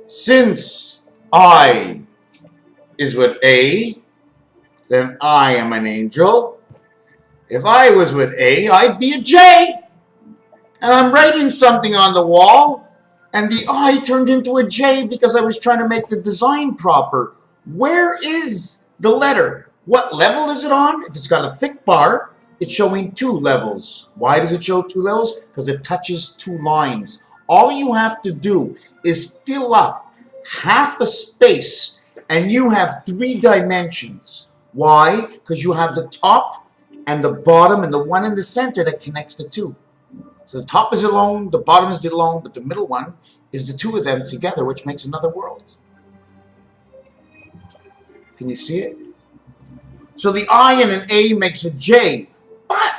Since I is with A, then I am an angel. If I was with A, I'd be a J. And I'm writing something on the wall, and the I turned into a J because I was trying to make the design proper. Where is the letter? What level is it on? If it's got a thick bar, it's showing 2 levels. Why does it show 2 levels? Because it touches 2 lines. All you have to do is fill up half the space, and you have 3 dimensions. Why? Because you have the top and the bottom and the one in the center that connects the 2. So the top is alone, the bottom is alone, but the middle one is the 2 of them together, which makes another world. Can you see it? So the I and an A makes a J. But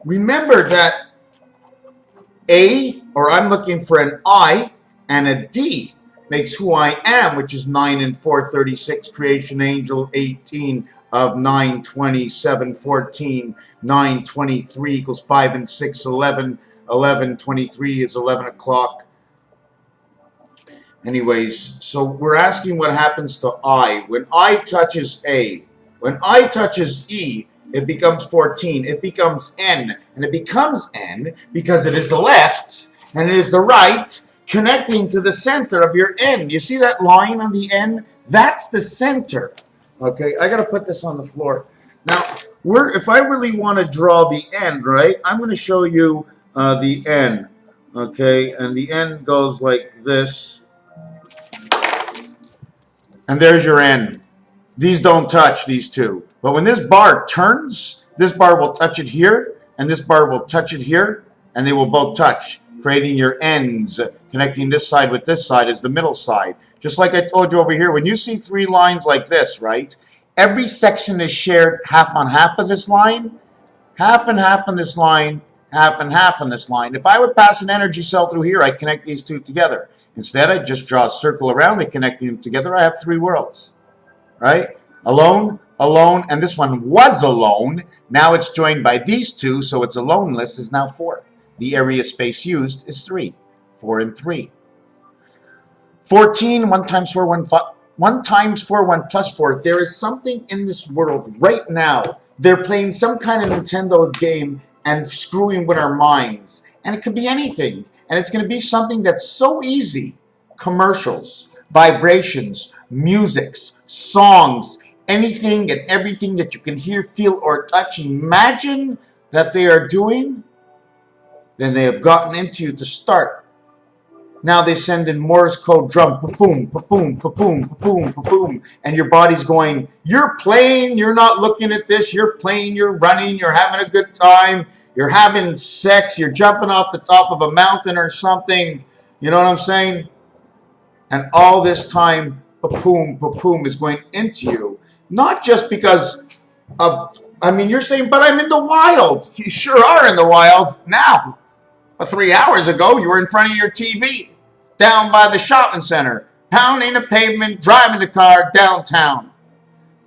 remember that A, or I'm looking for an I, and a D makes who I am, which is 9 and 4, 36, creation angel, 18 of 9, 27, 14, 9, 23 equals 5 and 6, 11, 11, 23 is 11 o'clock. Anyways, so we're asking what happens to I. When I touches A, when I touches E, it becomes 14. It becomes N. And it becomes N because it is the left and it is the right connecting to the center of your N. You see that line on the N? That's the center. Okay, I got to put this on the floor. Now, if I really want to draw the N, right, I'm going to show you the N. Okay, and the N goes like this. And there's your N. These don't touch, these 2. But when this bar turns, this bar will touch it here, and this bar will touch it here, and they will both touch, creating your ends. Connecting this side with this side is the middle side. Just like I told you over here, when you see 3 lines like this, right, every section is shared half on half of this line, half and half on this line, half and half on this line. If I would pass an energy cell through here, I'd connect these 2 together. Instead, I just draw a circle around it, connecting them together. I have 3 worlds, right? Alone, alone, and this one was alone. Now it's joined by these 2, so its aloneness is now 4. The area space used is 3. 4 and 3. 14, 1 times 4, 1 times 4, 1 plus 4. There is something in this world right now. They're playing some kind of Nintendo game and screwing with our minds. And it could be anything. And it's going to be something that's so easy. Commercials, vibrations, musics, songs, anything and everything that you can hear, feel, or touch. Imagine that they are doing. Then they have gotten into you to start. Now they send in Morse code drum, pa-boom, pa-boom, pa-boom, pa-boom, pa-boom, and your body's going, you're playing, you're not looking at this, you're playing, you're running, you're having a good time, you're having sex, you're jumping off the top of a mountain or something, you know what I'm saying? And all this time, pa-boom, pa-boom is going into you, not just because of, you're saying, but I'm in the wild. You sure are in the wild now. 3 hours ago, you were in front of your TV, down by the shopping center, pounding the pavement, driving the car downtown,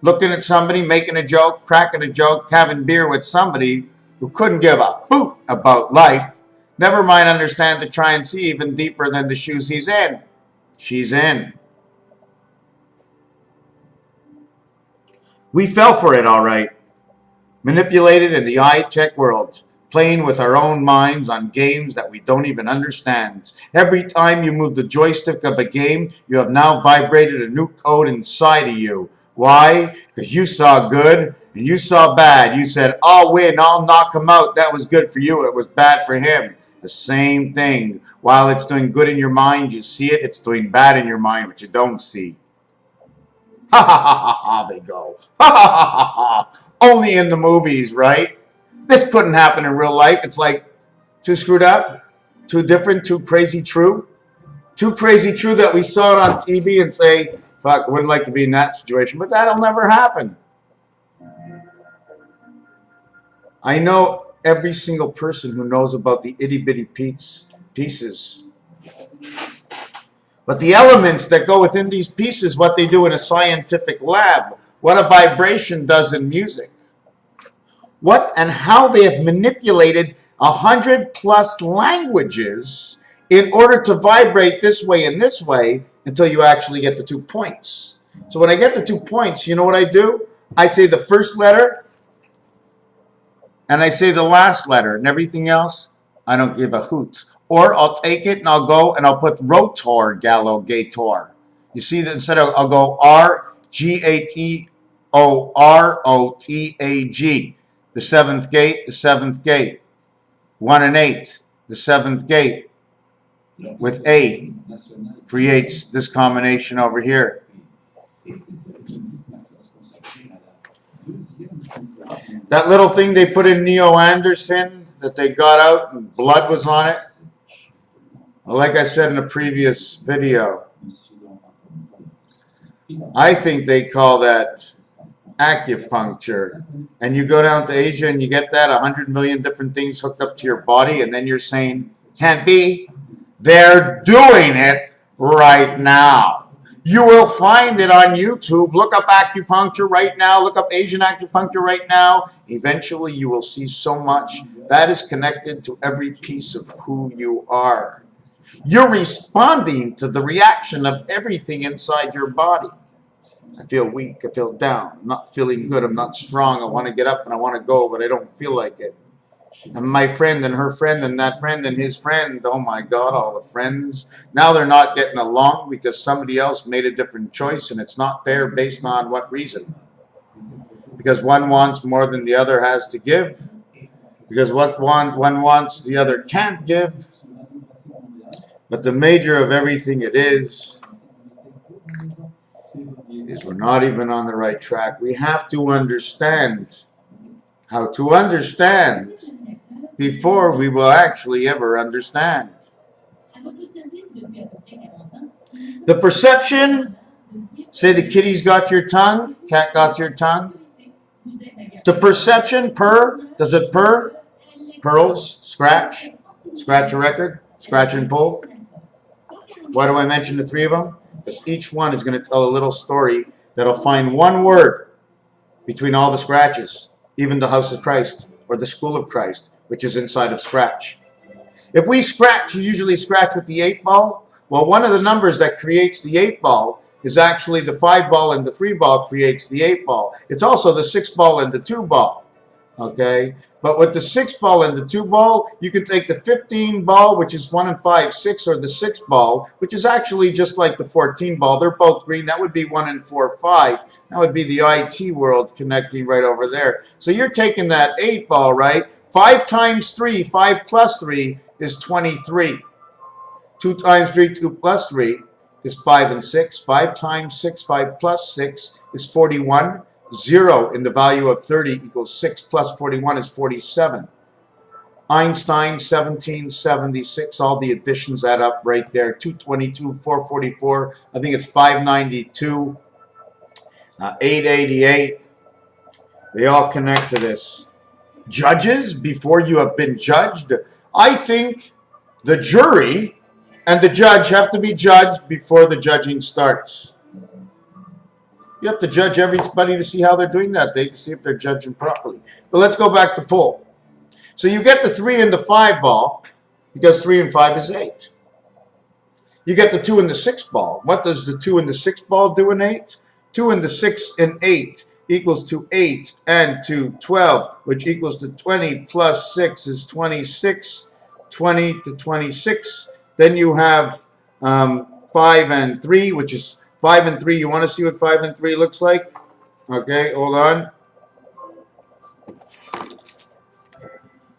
looking at somebody, making a joke, cracking a joke, having beer with somebody who couldn't give a hoot about life, never mind understand to try and see even deeper than the shoes he's in. She's in. We fell for it, all right. Manipulated in the high-tech world. Playing with our own minds on games that we don't even understand. Every time you move the joystick of a game, you have now vibrated a new code inside of you. Why? Because you saw good and you saw bad. You said, I'll win, I'll knock him out. That was good for you, it was bad for him. The same thing. While it's doing good in your mind, you see it. It's doing bad in your mind, but you don't see. Ha ha ha ha ha, they go. Ha ha ha ha ha. Only in the movies, right? This couldn't happen in real life. It's like too screwed up, too different, too crazy true. Too crazy true that we saw it on TV and say, fuck, I wouldn't like to be in that situation, but that'll never happen. I know every single person who knows about the itty-bitty pieces. But the elements that go within these pieces, what they do in a scientific lab, what a vibration does in music. What and how they have manipulated 100+ languages in order to vibrate this way and this way until you actually get the 2 points. So when I get the 2 points, you know what I do? I say the first letter and I say the last letter, and everything else, I don't give a hoot. Or I'll take it and I'll go and I'll put rotor gallo gator. You see that instead of, I'll go RGATOROTAG. The 7th gate, the 7th gate. 1 and 8, the 7th gate with A creates this combination over here. That little thing they put in Neo Anderson that they got out and blood was on it. Like I said in a previous video, I think they call that acupuncture. And you go down to Asia and you get that 100 million different things hooked up to your body, and then you're saying, can't be. They're doing it right now. You will find it on YouTube. Look up acupuncture right now. Look up Asian acupuncture right now. Eventually you will see so much that is connected to every piece of who you are. You're responding to the reaction of everything inside your body. I feel weak. I feel down. I'm not feeling good. I'm not strong. I want to get up and I want to go, but I don't feel like it. And my friend and her friend and that friend and his friend, oh my God, all the friends. Now they're not getting along because somebody else made a different choice, and it's not fair based on what reason. Because one wants more than the other has to give. Because what one wants, the other can't give. But the major of everything it is we're not even on the right track. We have to understand how to understand before we will actually ever understand. The perception, say the kitty's got your tongue, cat got your tongue. The perception, purr, does it purr? Pearls, scratch a record, scratch and pull. Why do I mention the 3 of them? Because each one is going to tell a little story that'll find one word between all the scratches, even the House of Christ or the School of Christ, which is inside of scratch. If we scratch, you usually scratch with the 8 ball. Well, one of the numbers that creates the 8 ball is actually the 5 ball, and the 3 ball creates the 8 ball. It's also the 6 ball and the 2 ball. Okay, but with the 6 ball and the 2 ball, you can take the 15 ball, which is 1 and 5, 6, or the 6 ball, which is actually just like the 14 ball. They're both green. That would be 1 and 4, 5. That would be the IT world connecting right over there. So you're taking that 8 ball, right? 5 times 3, 5 plus 3 is 23. 2 times 3, 2 plus 3 is 5 and 6. 5 times 6, 5 plus 6 is 41. 0 in the value of 30 equals 6 plus 41 is 47. Einstein, 1776, all the additions add up right there. 222, 444, I think it's 592, 888. They all connect to this. Judges, before you have been judged, I think the jury and the judge have to be judged before the judging starts. You have to judge everybody to see how they're doing that day, to see if they're judging properly. But let's go back to pull. So you get the 3 and the 5 ball, because 3 and 5 is 8. You get the 2 and the 6 ball. What does the 2 and the 6 ball do in 8? 2 and the 6 and 8 equals to 8 and to 12, which equals to 20 plus 6 is 26. 20 to 26. Then you have 5 and 3, which is 5 and 3, you want to see what 5 and 3 looks like? Okay, hold on.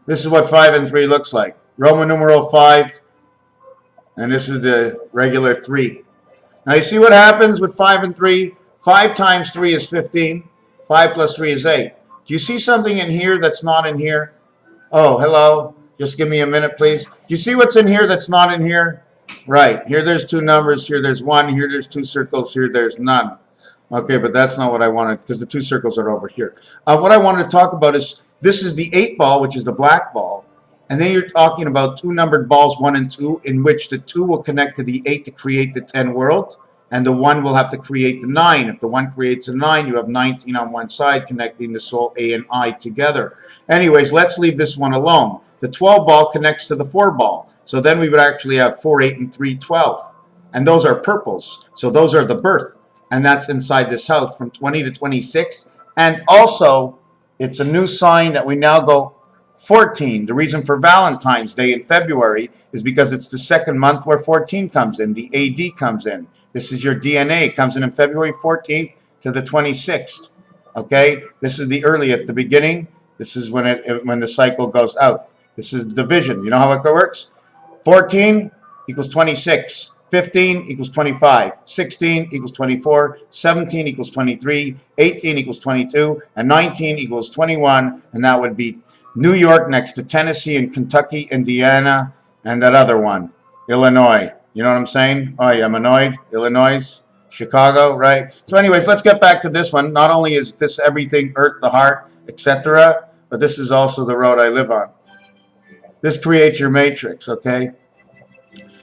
This is what 5 and 3 looks like. Roman numeral 5, and this is the regular 3. Now you see what happens with 5 and 3? 5 times 3 is 15. 5 plus 3 is 8. Do you see something in here that's not in here? Oh, hello. Just give me a minute, please. Do you see what's in here that's not in here? Right. Here there's 2 numbers. Here there's 1. Here there's 2 circles. Here there's none. Okay, but that's not what I wanted, because the 2 circles are over here. What I wanted to talk about is, this is the 8 ball, which is the black ball. And then you're talking about 2 numbered balls, 1 and 2, in which the 2 will connect to the 8 to create the 10 world. And the 1 will have to create the 9. If the 1 creates a 9, you have 19 on one side, connecting the soul A and I together. Anyways, let's leave this one alone. The 12 ball connects to the 4 ball. So then we would actually have 4, 8, and 3, 12. And those are purples. So those are the birth. And that's inside this house from 20 to 26. And also, it's a new sign that we now go 14. The reason for Valentine's Day in February is because it's the second month where 14 comes in. The AD comes in. This is your DNA. It comes in February 14th to the 26th. Okay? This is the early at the beginning. This is when the cycle goes out. This is division. You know how it works? 14 equals 26. 15 equals 25. 16 equals 24. 17 equals 23. 18 equals 22. And 19 equals 21. And that would be New York next to Tennessee and Kentucky, Indiana, and that other one, Illinois. You know what I'm saying? Oh, yeah, I'm annoyed. Illinois, Chicago, right? So anyways, let's get back to this one. Not only is this everything, Earth, the heart, etc., but this is also the road I live on. This creates your matrix, okay?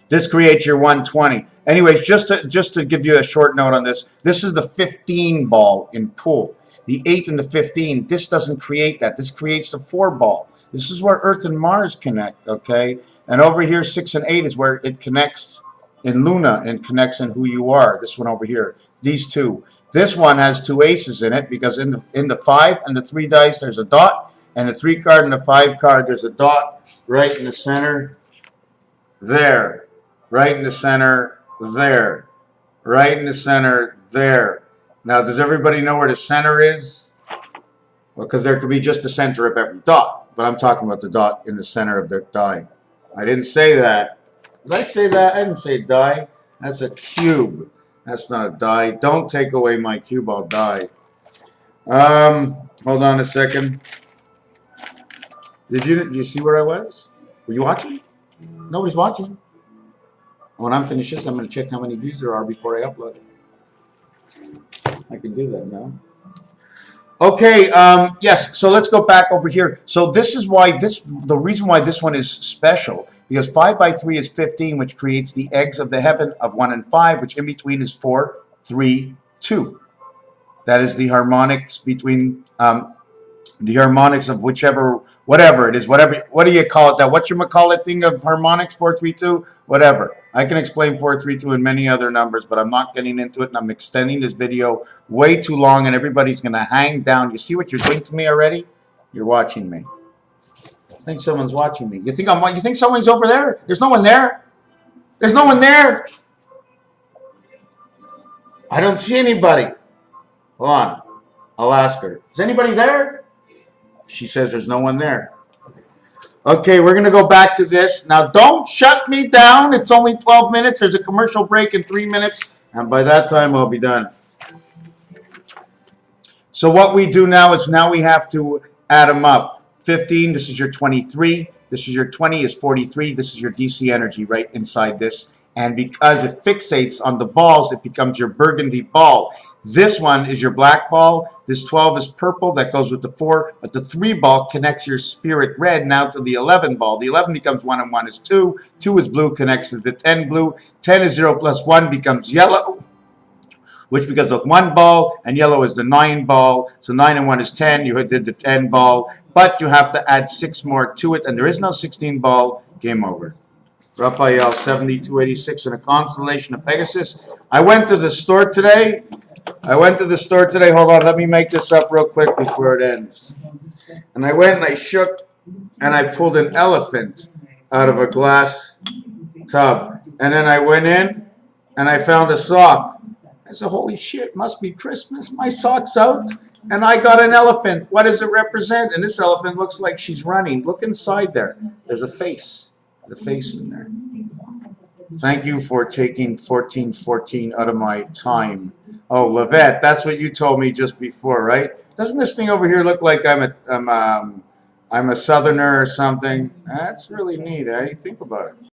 This creates your 120. Anyways, just to give you a short note on this, this is the 15 ball in pool. The 8 and the 15, this doesn't create that. This creates the 4 ball. This is where Earth and Mars connect, okay? And over here, 6 and 8 is where it connects in Luna and connects in who you are. This one over here, these two. This one has 2 aces in it because in the 5 and the 3 dice, there's a dot. And the 3 card and the 5 card, there's a dot right in the center there. Right in the center there. Right in the center there. Now, does everybody know where the center is? Well, because there could be just the center of every dot. But I'm talking about the dot in the center of the die. I didn't say that. Did I say that? I didn't say die. That's a cube. That's not a die. Don't take away my cube. I'll die. Hold on a second. Did you see where I was? Were you watching? Nobody's watching. When I'm finished this, I'm going to check how many views there are before I upload it. I can do that now. Okay, yes, so let's go back over here. So this is why the reason why this one is special, because 5 by 3 is 15, which creates the eggs of the heaven of 1 and 5, which in between is 4, 3, 2. That is the harmonics between the harmonics of whatever it is, what do you call it? That whatchamacallit thing of harmonics, 4, 3, 2, whatever. I can explain 4, 3, 2 and many other numbers, but I'm not getting into it, and I'm extending this video way too long, and everybody's going to hang down. You see what you're doing to me already? You're watching me. I think someone's watching me. You think someone's over there? There's no one there. There's no one there. I don't see anybody. Hold on. I'll ask her. Is anybody there? She says there's no one there. Okay, we're going to go back to this. Now, don't shut me down. It's only 12 minutes. There's a commercial break in 3 minutes. And by that time, I'll be done. So what we do now is we have to add them up. 15, this is your 23. This is your 20 is 43. This is your DC energy right inside this. And because it fixates on the balls, it becomes your burgundy ball. This one is your black ball. This 12 is purple. That goes with the 4. But the 3 ball connects your spirit red now to the 11 ball. The 11 becomes 1 and 1 is 2. 2 is blue, connects to the 10 blue. 10 is 0 plus 1 becomes yellow, which becomes the 1 ball. And yellow is the 9 ball. So 9 and 1 is 10. You did the 10 ball. But you have to add 6 more to it. And there is no 16 ball. Game over. Raphael 7286 in a constellation of Pegasus. I went to the store today. Hold on, let me make this up real quick before it ends. And I went and I shook and I pulled an elephant out of a glass tub. And then I went in and I found a sock. I said, holy shit, must be Christmas. My sock's out and I got an elephant. What does it represent? And this elephant looks like she's running. Look inside there. There's a face. There's a face in there. Thank you for taking 1414 out of my time. Oh, Levette, that's what you told me just before, right? Doesn't this thing over here look like I'm a southerner or something? That's really neat. How do you think about it?